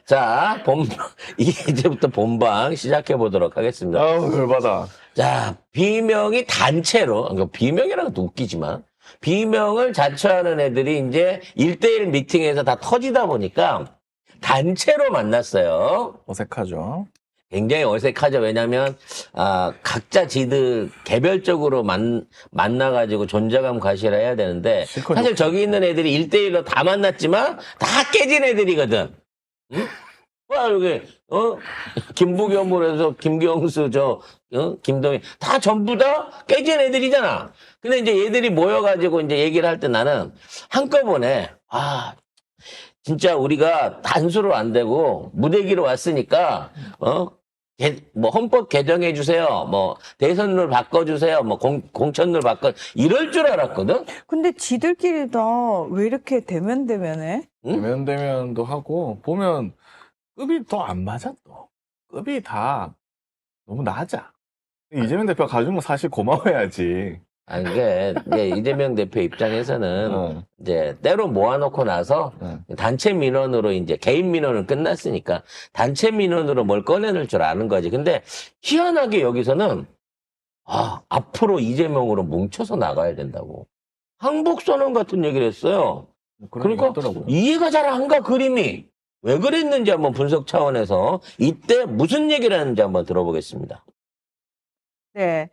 자, 이제부터 본방 시작해 보도록 하겠습니다. 아우, 열받아. 자, 비명이 단체로, 그러니까 비명이라는 것도 웃기지만, 비명을 자처하는 애들이 이제 1대1 미팅에서 다 터지다 보니까 단체로 만났어요. 어색하죠. 굉장히 어색하죠. 왜냐면, 각자 지들 개별적으로 만나가지고 존재감 과시를 해야 되는데, 실컷 사실 저기 있는 애들이 1대1로 다 만났지만, 다 깨진 애들이거든. 응? 와, 여기, 김부겸으로 해서 김경수, 김동희, 다 전부 다 깨진 애들이잖아. 근데 이제 얘들이 모여가지고 이제 얘기를 할 때 나는 한꺼번에, 진짜 우리가 단수로 안 되고 무대기로 왔으니까, 뭐 헌법 개정해 주세요. 뭐 대선룰 바꿔 주세요. 뭐 공천룰 이럴 줄 알았거든. 근데 지들끼리 다 왜 이렇게 대면대면해? 응? 대면도 하고, 보면, 급이 더 안 맞아, 또. 급이 다 너무 낮아. 이재명 대표가 가지고 사실 고마워야지. 아니, 이게 이재명 대표 입장에서는 이제 때로 모아놓고 나서 단체 민원으로 이제 개인 민원은 끝났으니까 단체 민원으로 뭘 꺼내낼 줄 아는 거지. 근데 희한하게 여기서는 앞으로 이재명으로 뭉쳐서 나가야 된다고. 항복선언 같은 얘기를 했어요. 그러니까 있더라고요. 이해가 잘 안 가, 그림이. 왜 그랬는지 한번 분석 차원에서 이때 무슨 얘기를 하는지 한번 들어보겠습니다. 네.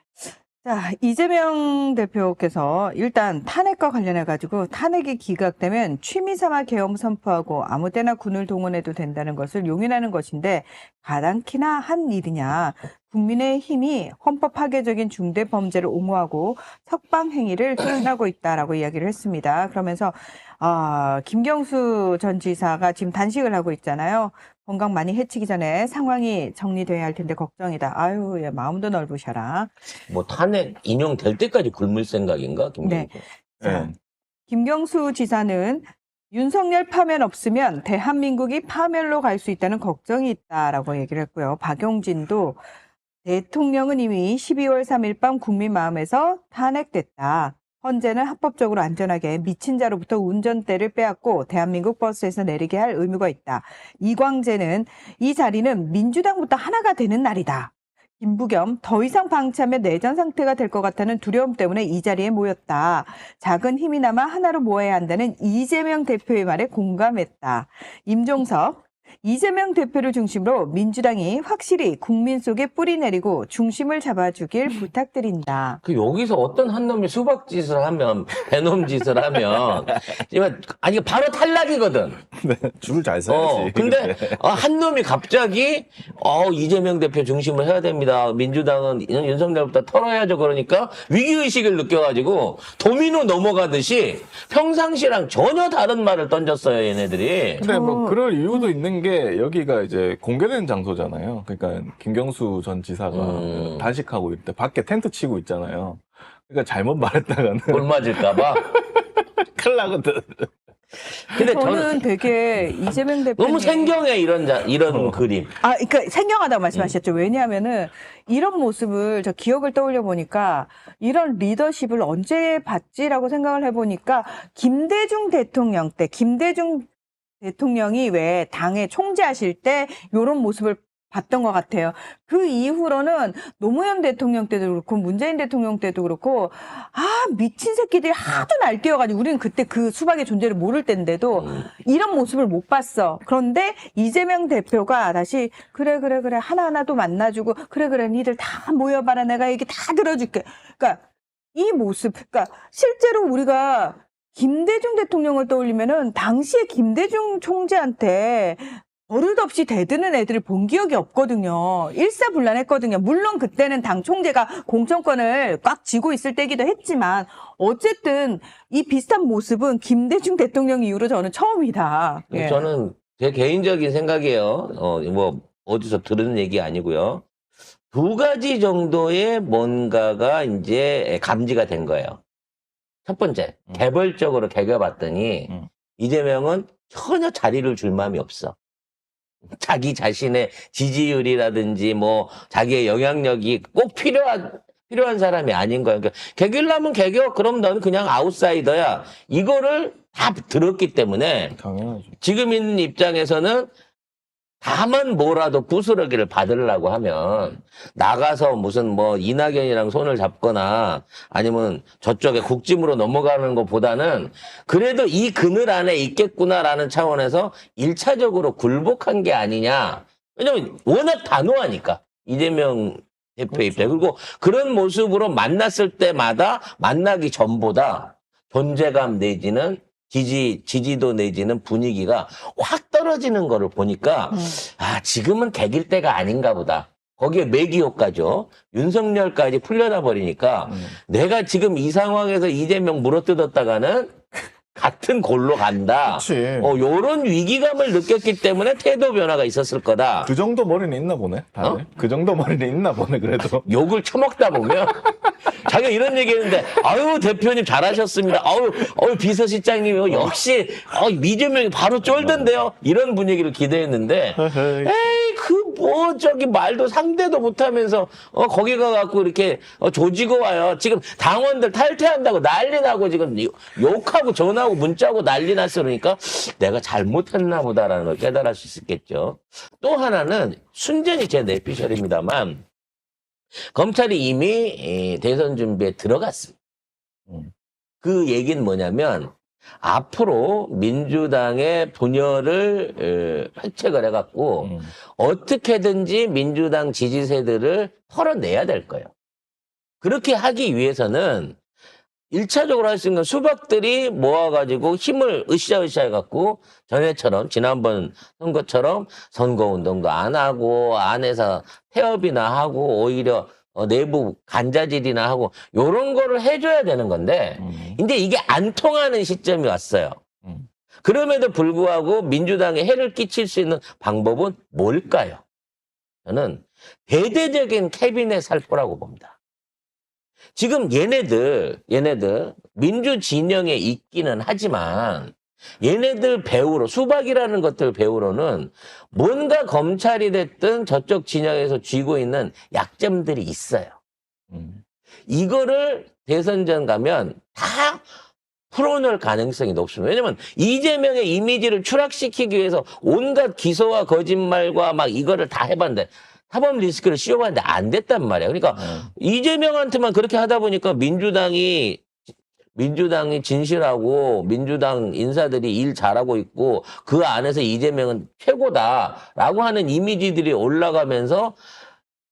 자, 이재명 대표께서 일단 탄핵과 관련해가지고 탄핵이 기각되면 취미삼아 계엄 선포하고 아무 때나 군을 동원해도 된다는 것을 용인하는 것인데 가당키나 한 일이냐. 국민의힘이 헌법 파괴적인 중대 범죄를 옹호하고 석방 행위를 추진하고 있다라고 이야기를 했습니다. 그러면서 김경수 전 지사가 지금 단식을 하고 있잖아요. 건강 많이 해치기 전에 상황이 정리돼야 할 텐데 걱정이다. 아유, 예, 마음도 넓으셔라. 뭐 탄핵 인용될 때까지 굶을 생각인가, 김경수? 네. 자, 네. 김경수 지사는 윤석열 파면 없으면 대한민국이 파멸로 갈 수 있다는 걱정이 있다라고 얘기를 했고요. 박용진도 대통령은 이미 12월 3일 밤 국민 마음에서 탄핵됐다. 헌재는 합법적으로 안전하게 미친 자로부터 운전대를 빼앗고 대한민국 버스에서 내리게 할 의무가 있다. 이광재는 이 자리는 민주당부터 하나가 되는 날이다. 김부겸 더 이상 방치하면 내전 상태가 될 것 같다는 두려움 때문에 이 자리에 모였다. 작은 힘이나마 하나로 모아야 한다는 이재명 대표의 말에 공감했다. 임종석 이재명 대표를 중심으로 민주당이 확실히 국민 속에 뿌리 내리고 중심을 잡아주길 부탁드린다. 여기서 어떤 한 놈이 수박짓을 하면, 배놈 짓을 하면, 아니, 바로 탈락이거든. 줄을 잘 서야지. 근데, 한 놈이 갑자기, 이재명 대표 중심을 해야 됩니다. 민주당은 윤석열부터 털어야죠. 그러니까 위기의식을 느껴가지고, 도미노 넘어가듯이 평상시랑 전혀 다른 말을 던졌어요, 얘네들이. 근데 뭐 그럴 이유도 있는 게 여기가 이제 공개된 장소잖아요. 그러니까 김경수 전 지사가 단식하고 있을 때 밖에 텐트 치고 있잖아요. 그러니까 잘못 말했다가는 뭘 맞을까봐. 큰일 나거든. 근데 저는 되게 이재명 대표님 너무 생경해, 이런 그림. 그러니까 생경하다고 말씀하셨죠. 왜냐하면은 이런 모습을 저 기억을 떠올려 보니까 이런 리더십을 언제 봤지라고 생각을 해보니까 김대중 대통령 때 김대중 대통령이 왜 당의 총재하실 때 이런 모습을 봤던 것 같아요. 그 이후로는 노무현 대통령 때도 그렇고 문재인 대통령 때도 그렇고 미친 새끼들이 하도 날뛰어가지고 우리는 그때 그 수박의 존재를 모를 때인데도 이런 모습을 못 봤어. 그런데 이재명 대표가 다시 그래 하나하나도 만나주고 그래 니들 다 모여봐라 내가 얘기 다 들어줄게. 그러니까 이 모습 그러니까 실제로 우리가 김대중 대통령을 떠올리면은 당시에 김대중 총재한테 버릇없이 대드는 애들을 본 기억이 없거든요. 일사불란했거든요. 물론 그때는 당 총재가 공천권을 꽉 쥐고 있을 때기도 했지만 어쨌든 이 비슷한 모습은 김대중 대통령 이후로 저는 처음이다. 예. 저는 제 개인적인 생각이에요. 뭐 어디서 들은 얘기 아니고요. 두 가지 정도의 뭔가가 이제 감지가 된 거예요. 첫 번째, 개별적으로 개겨봤더니 이재명은 전혀 자리를 줄 마음이 없어. 자기 자신의 지지율이라든지 뭐 자기의 영향력이 꼭 필요한 사람이 아닌 거야. 그러니까 개길라면 개겨. 그럼 넌 그냥 아웃사이더야. 이거를 다 들었기 때문에 당연하죠. 지금 있는 입장에서는 다만 뭐라도 부스러기를 받으려고 하면 나가서 무슨 뭐 이낙연이랑 손을 잡거나 아니면 저쪽에 국짐으로 넘어가는 것보다는 그래도 이 그늘 안에 있겠구나라는 차원에서 1차적으로 굴복한 게 아니냐. 왜냐면 워낙 단호하니까. 이재명 대표의 입장. 그리고 그런 모습으로 만났을 때마다 만나기 전보다 존재감 내지는 지지도 내지는 분위기가 확 떨어지는 거를 보니까, 지금은 개길 때가 아닌가 보다. 거기에 매기호까죠. 윤석열까지 풀려나 버리니까, 내가 지금 이 상황에서 이재명 물어뜯었다가는 같은 골로 간다. 그치. 요런 위기감을 느꼈기 때문에 태도 변화가 있었을 거다. 그 정도 머리는 있나 보네, 다들. 그 정도 머리는 있나 보네, 그래도. 욕을 처먹다 보면 자기가 이런 얘기했는데 아유 대표님 잘하셨습니다. 아유 비서실장님이 역시 이재명이 바로 쫄던데요. 이런 분위기를 기대했는데 에이 그 뭐 저기 말도 상대도 못하면서 거기 가갖고 이렇게 조지고 와요. 지금 당원들 탈퇴한다고 난리 나고 지금 욕하고 전화하고 문자하고 난리 났어. 그러니까 내가 잘못했나 보다라는 걸 깨달을 수 있겠죠. 또 하나는 순전히 제 내피셜입니다만 검찰이 이미 대선 준비에 들어갔습니다. 그 얘기는 뭐냐면 앞으로 민주당의 분열을 획책을 해갖고 어떻게든지 민주당 지지세들을 털어내야 될 거예요. 그렇게 하기 위해서는 1차적으로 할 수 있는 수박들이 모아가지고 힘을 으쌰으쌰 해갖고 전에처럼 지난번 선거처럼 선거운동도 안 하고 안에서 태업이나 하고 오히려 내부 간자질이나 하고 요런 거를 해줘야 되는 건데 이제 이게 안 통하는 시점이 왔어요. 그럼에도 불구하고 민주당에 해를 끼칠 수 있는 방법은 뭘까요? 저는 대대적인 캐비넷 살포라고 봅니다. 지금 얘네들 민주 진영에 있기는 하지만 얘네들 배우로 수박이라는 것들 배우로는 뭔가 검찰이 됐든 저쪽 진영에서 쥐고 있는 약점들이 있어요. 이거를 대선 전 가면 다 풀어낼 가능성이 높습니다. 왜냐면 이재명의 이미지를 추락시키기 위해서 온갖 기소와 거짓말과 막 이거를 다 해봤는데 사법 리스크를 씌워봤는데 안 됐단 말이야. 그러니까 이재명한테만 그렇게 하다 보니까 민주당이 진실하고 민주당 인사들이 일 잘하고 있고 그 안에서 이재명은 최고다라고 하는 이미지들이 올라가면서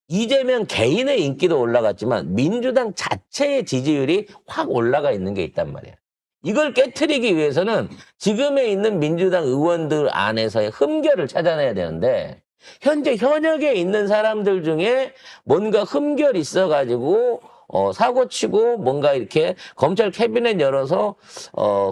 이재명 개인의 인기도 올라갔지만 민주당 자체의 지지율이 확 올라가 있는 게 있단 말이야. 이걸 깨트리기 위해서는 지금에 있는 민주당 의원들 안에서의 흠결을 찾아내야 되는데 현재 현역에 있는 사람들 중에 뭔가 흠결이 있어가지고 사고치고 뭔가 이렇게 검찰 캐비넷 열어서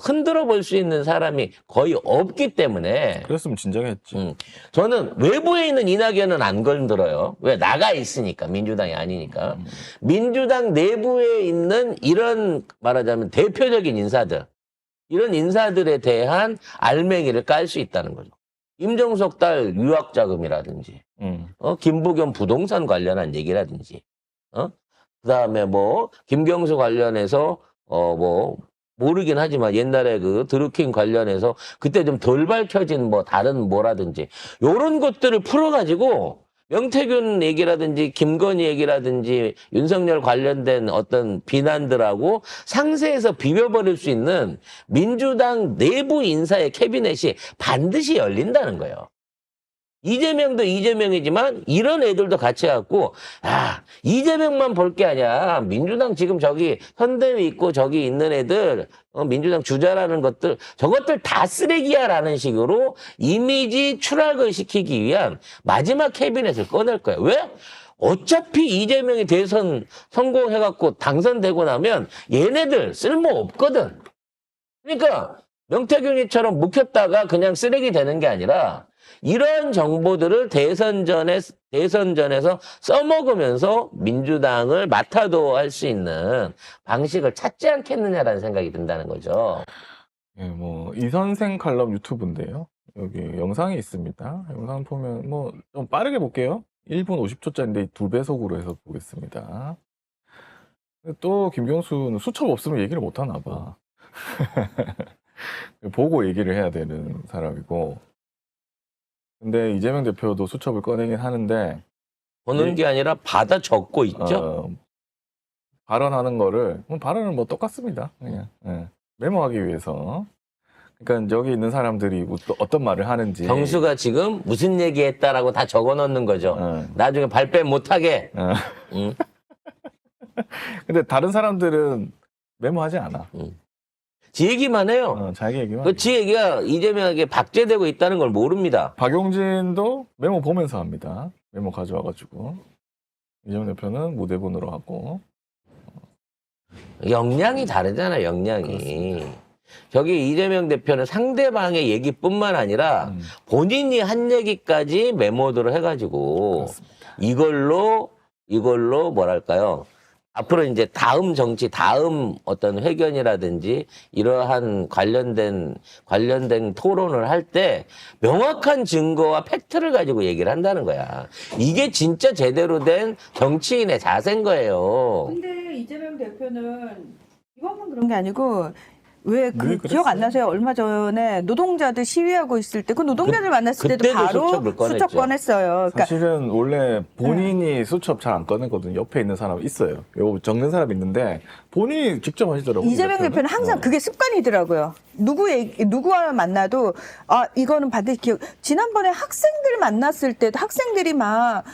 흔들어 볼 수 있는 사람이 거의 없기 때문에 그랬으면 진작했지. 저는 외부에 있는 이낙연은 안 건드려요. 왜? 나가 있으니까. 민주당이 아니니까. 민주당 내부에 있는 이런 말하자면 대표적인 인사들 이런 인사들에 대한 알맹이를 깔 수 있다는 거죠. 임종석 딸 유학자금이라든지 김부겸 부동산 관련한 얘기라든지 그다음에 뭐 김경수 관련해서 모르긴 하지만 옛날에 그 드루킹 관련해서 그때 좀 덜 밝혀진 뭐 다른 뭐라든지 요런 것들을 풀어가지고 명태균 얘기라든지 김건희 얘기라든지 윤석열 관련된 어떤 비난들하고 상세해서 비벼버릴 수 있는 민주당 내부 인사의 캐비넷이 반드시 열린다는 거예요. 이재명도 이재명이지만 이런 애들도 같이 갖고 이재명만 볼 게 아니야. 민주당 지금 저기 현대에 있고 저기 있는 애들 민주당 주자라는 것들 저것들 다 쓰레기야라는 식으로 이미지 추락을 시키기 위한 마지막 캐비넷을 꺼낼 거야. 왜? 어차피 이재명이 대선 성공해갖고 당선되고 나면 얘네들 쓸모없거든. 그러니까 명태균이처럼 묵혔다가 그냥 쓰레기 되는 게 아니라 이런 정보들을 대선전에서 써먹으면서 민주당을 맡아도 할 수 있는 방식을 찾지 않겠느냐라는 생각이 든다는 거죠. 예, 뭐, 이 선생 칼럼 유튜브인데요. 여기 영상이 있습니다. 영상 보면 뭐, 좀 빠르게 볼게요. 1분 50초짜리인데 2배속으로 해서 보겠습니다. 또 김경수는 수첩 없으면 얘기를 못 하나 봐. 보고 얘기를 해야 되는 사람이고, 근데 이재명 대표도 수첩을 꺼내긴 하는데 보는 게 아니라 받아 적고 있죠. 발언하는 거를 발언은 뭐 똑같습니다. 그냥 메모하기 위해서. 그러니까 여기 있는 사람들이 어떤 말을 하는지. 경수가 지금 무슨 얘기했다라고 다 적어 넣는 거죠. 나중에 발뺌 못하게. 응? 근데 다른 사람들은 메모하지 않아. 지 얘기만 해요. 자기 얘기만. 그 지 얘기가 이재명에게 박제되고 있다는 걸 모릅니다. 박용진도 메모 보면서 합니다. 메모 가져와가지고. 이재명 대표는 무대본으로 하고. 역량이 다르잖아, 역량이. 그렇습니다. 저기 이재명 대표는 상대방의 얘기뿐만 아니라 본인이 한 얘기까지 메모들을 해가지고 그렇습니다. 이걸로 뭐랄까요. 앞으로 이제 다음 정치, 다음 어떤 회견이라든지 이러한 관련된 토론을 할 때 명확한 증거와 팩트를 가지고 얘기를 한다는 거야. 이게 진짜 제대로 된 정치인의 자세인 거예요. 근데 이재명 대표는 이것만 그런 게 아니고 왜 그 늘 기억 안 그랬어요. 나세요? 얼마 전에 노동자들 시위하고 있을 때 그 노동자들 만났을 때도 그때도 바로 수첩을 꺼냈죠. 수첩 꺼냈어요. 그러니까 사실은 원래 본인이 수첩 잘 안 꺼내거든요. 옆에 있는 사람 있어요. 요 적는 사람 있는데 본인이 직접 하시더라고요. 이재명 대표는 항상 그게 습관이더라고요. 누구와 만나도 이거는 반드시 기억. 지난번에 학생들 만났을 때도 학생들이 막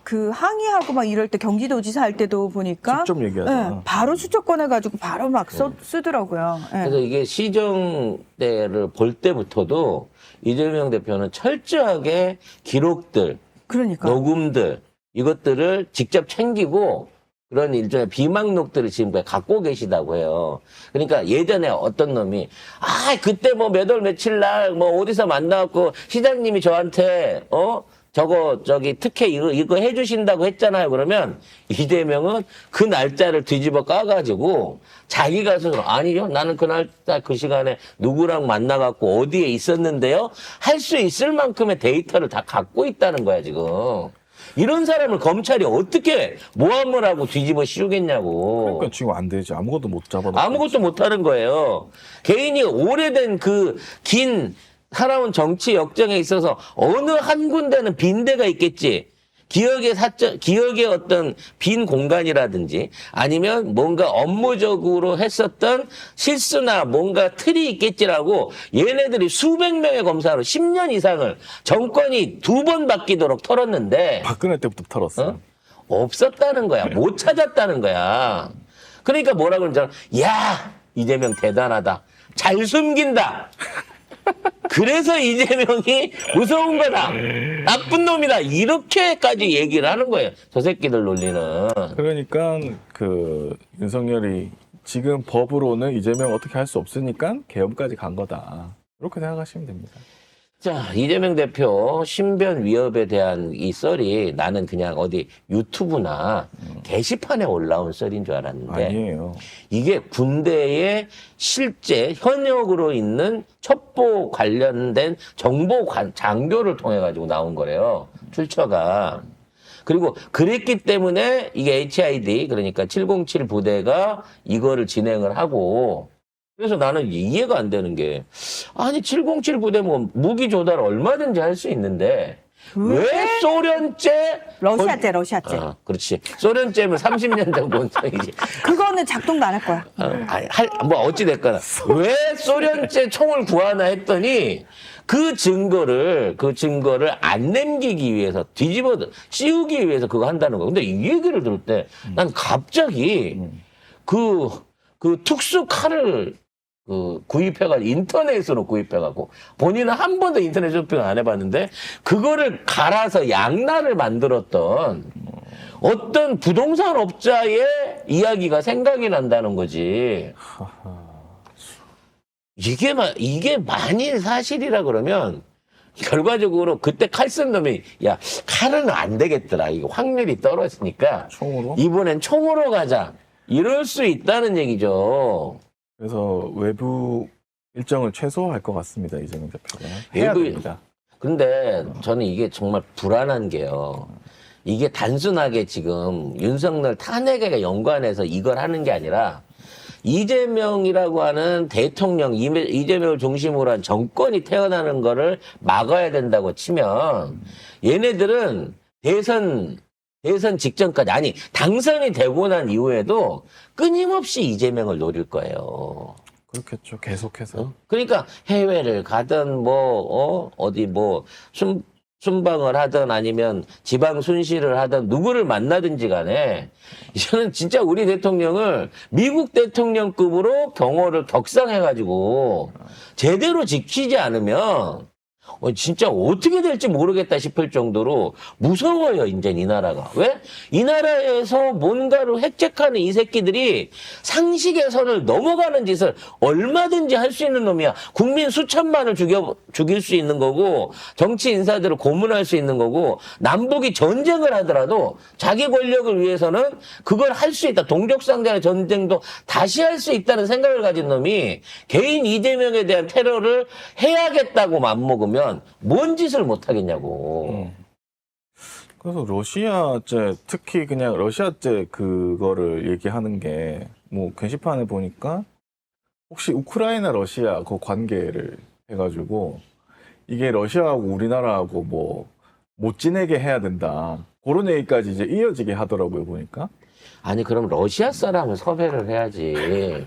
그 항의하고 막 이럴 때 경기도지사 할 때도 보니까 직접 얘기하잖아. 바로 수첩 꺼내가지고 바로 막 쓰더라고요. 예. 그래서 이게 시정 때를 볼 때부터도 이재명 대표는 철저하게 기록들, 그러니까. 녹음들 이것들을 직접 챙기고 그런 일종의 비망록들을 지금 갖고 계시다고 해요. 그러니까 예전에 어떤 놈이 그때 뭐 몇 월 며칠 날 뭐 어디서 만나갖고 시장님이 저한테 저기 특혜 이거 해주신다고 했잖아요. 그러면 이재명은 그 날짜를 뒤집어 까가지고 자기가 스스로 아니요 나는 그 날짜 그 시간에 누구랑 만나갖고 어디에 있었는데요 할 수 있을 만큼의 데이터를 다 갖고 있다는 거야 지금. 이런 사람을 검찰이 어떻게 모함을 하고 뒤집어 씌우겠냐고. 그러니까 지금 안 되지. 아무것도 못 잡아놓고. 아무것도 못하는 거예요. 개인이 오래된 그 긴 살아온 정치 역정에 있어서 어느 한 군데는 빈대가 있겠지. 기억의 어떤 빈 공간이라든지 아니면 뭔가 업무적으로 했었던 실수나 뭔가 틀이 있겠지라고 얘네들이 수백 명의 검사로 10년 이상을 정권이 2번 바뀌도록 털었는데 박근혜 때부터 털었어. 없었다는 거야. 못 찾았다는 거야. 그러니까 뭐라 그러잖아. 야, 이재명 대단하다. 잘 숨긴다. 그래서 이재명이 무서운 거다. 나쁜 놈이다. 이렇게까지 얘기를 하는 거예요. 저 새끼들 논리는. 그러니까 그 윤석열이 지금 법으로는 이재명 어떻게 할 수 없으니까 계엄까지 간 거다. 이렇게 생각하시면 됩니다. 자, 이재명 대표 신변 위협에 대한 이 썰이 나는 그냥 어디 유튜브나 게시판에 올라온 썰인 줄 알았는데 아니에요. 이게 군대의 실제 현역으로 있는 첩보 관련된 정보 장교를 통해 가지고 나온 거래요. 출처가. 그리고 그랬기 때문에 이게 HID 그러니까 707 부대가 이거를 진행을 하고 그래서 나는 이해가 안 되는 게 아니 707 부대 뭐 무기 조달 얼마든지 할 수 있는데 왜 소련제 러시아제. 그렇지. 소련제면 30년 전 본성이지. 그거는 작동도 안 할 거야. 뭐 어찌됐거나. 왜 소련제 총을 구하나 했더니 그 증거를 안 남기기 위해서 뒤집어 씌우기 위해서 그거 한다는 거야. 근데 이 얘기를 들을 때 난 갑자기 그 특수 칼을 구입해가지고 인터넷으로 구입해가지고 본인은 한 번도 인터넷 쇼핑을 안 해봤는데 그거를 갈아서 양날을 만들었던 어떤 부동산 업자의 이야기가 생각이 난다는 거지. 이게 만일 사실이라 그러면 결과적으로 그때 칼 쓴 놈이 야 칼은 안 되겠더라. 이거 확률이 떨어지니까 총으로? 이번엔 총으로 가자. 이럴 수 있다는 얘기죠. 그래서 외부 일정을 최소화할 것 같습니다. 이재명 대표가. 해야 외부- 됩니다. 근데 저는 이게 정말 불안한 게요. 이게 단순하게 지금 윤석열 탄핵에 연관해서 이걸 하는 게 아니라 이재명이라고 하는 대통령, 이재명을 중심으로 한 정권이 태어나는 거를 막아야 된다고 치면 얘네들은 대선 직전까지, 아니, 당선이 되고 난 이후에도 끊임없이 이재명을 노릴 거예요. 그렇겠죠. 계속해서. 그러니까 해외를 가든 어디 순방을 하든 아니면 지방 순시를 하든 누구를 만나든지 간에 이제는 진짜 우리 대통령을 미국 대통령급으로 경호를 격상해가지고 제대로 지키지 않으면 진짜 어떻게 될지 모르겠다 싶을 정도로 무서워요, 이제 이 나라가. 왜? 이 나라에서 뭔가를 획책하는 이 새끼들이 상식의 선을 넘어가는 짓을 얼마든지 할 수 있는 놈이야. 국민 수천만을 죽일 수 있는 거고, 정치 인사들을 고문할 수 있는 거고, 남북이 전쟁을 하더라도 자기 권력을 위해서는 그걸 할 수 있다. 동족상장의 전쟁도 다시 할 수 있다는 생각을 가진 놈이 개인 이재명에 대한 테러를 해야겠다고 맘먹으면 뭔 짓을 못 하겠냐고. 그래서 러시아제, 특히 그냥 러시아제 그거를 얘기하는 게, 뭐, 게시판에 보니까, 혹시 우크라이나 러시아 그 관계를 해가지고, 이게 러시아하고 우리나라하고 뭐, 못 지내게 해야 된다. 그런 얘기까지 이제 이어지게 하더라고요, 보니까. 아니, 그럼 러시아 사람을 섭외를 해야지.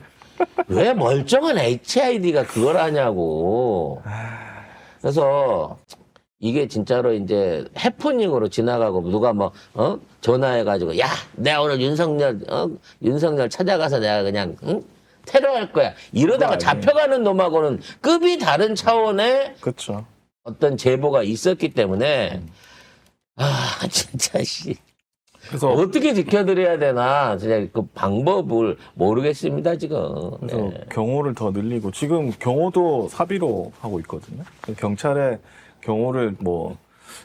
왜 멀쩡한 HID가 그걸 하냐고. 그래서 이게 진짜로 이제 해프닝으로 지나가고 누가 전화해가지고 야, 내가 오늘 윤석열 찾아가서 내가 그냥 테러할 거야. 이러다가 잡혀가는 놈하고는 급이 다른 차원의 그렇죠. 어떤 제보가 있었기 때문에 진짜 그래서 어떻게 지켜드려야 되나 진짜 그 방법을 모르겠습니다 지금. 그래서 네. 경호를 더 늘리고 지금 경호도 사비로 하고 있거든요. 경찰에 경호를 뭐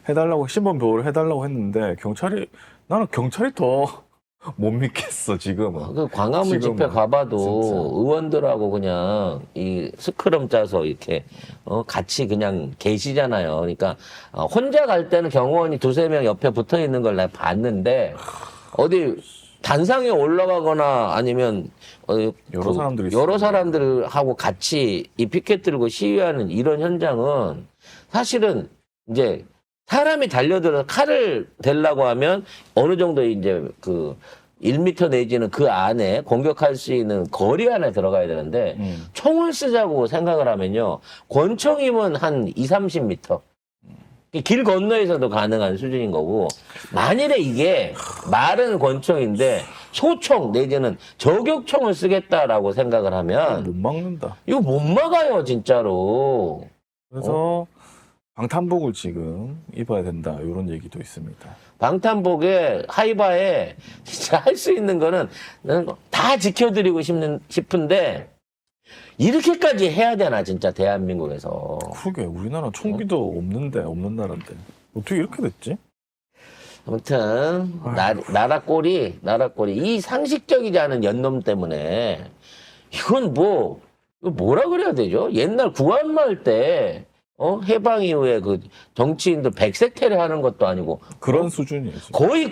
해달라고 신분 보호를 해달라고 했는데 나는 경찰이 더 못 믿겠어 지금은. 그 광화문 지금은. 집회 가봐도 진짜. 의원들하고 그냥 이 스크럼 짜서 이렇게 같이 그냥 계시잖아요. 그러니까 혼자 갈 때는 경호원이 2-3명 옆에 붙어 있는 걸 내가 봤는데 어디 단상에 올라가거나 아니면 여러 사람들이 여러 있어요. 사람들하고 같이 이 피켓 들고 시위하는 이런 현장은 사실은 이제 사람이 달려들어서 칼을 대려고 하면 어느 정도 이제 1m 내지는 그 안에 공격할 수 있는 거리 안에 들어가야 되는데 총을 쓰자고 생각을 하면요. 권총이면 한 20-30m. 길 건너에서도 가능한 수준인 거고 만일에 이게 마른 권총인데 소총 내지는 저격총을 쓰겠다라고 생각을 하면 못 막는다. 이거 못 막아요 진짜로. 그래서 방탄복을 지금 입어야 된다 이런 얘기도 있습니다. 방탄복에 하이바에 진짜 할 수 있는 거는 다 지켜드리고 싶은데 이렇게까지 해야 되나 진짜 대한민국에서. 그러게 우리나라 총기도 없는 나라인데 어떻게 이렇게 됐지? 아무튼 나라 꼴이 이 상식적이지 않은 연놈 때문에 이건 뭐라 그래야 되죠? 옛날 구한말 때 해방 이후에 그 정치인들 백색태를 하는 것도 아니고 그런 수준이에요. 지금. 거의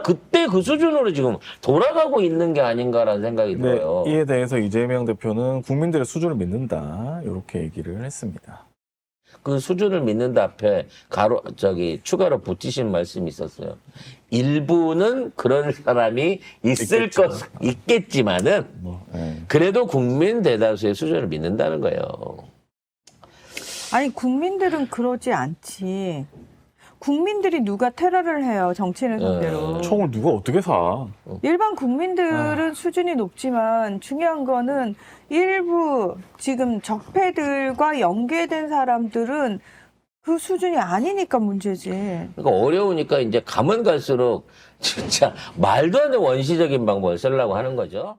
그때 그 수준으로 지금 돌아가고 있는 게 아닌가라는 생각이 네, 들어요. 이에 대해서 이재명 대표는 국민들의 수준을 믿는다 이렇게 얘기를 했습니다. 그 수준을 믿는다 앞에 추가로 붙이신 말씀이 있었어요. 일부는 그런 사람이 있겠지만은 그래도 국민 대다수의 수준을 믿는다는 거예요. 아니 국민들은 그러지 않지. 국민들이 누가 테러를 해요 정치인을 상대로. 총을 누가 어떻게 사? 일반 국민들은 수준이 높지만 중요한 거는 일부 지금 적폐들과 연계된 사람들은 그 수준이 아니니까 문제지. 그러니까 어려우니까 이제 가면 갈수록 진짜 말도 안 되는 원시적인 방법을 쓰려고 하는 거죠.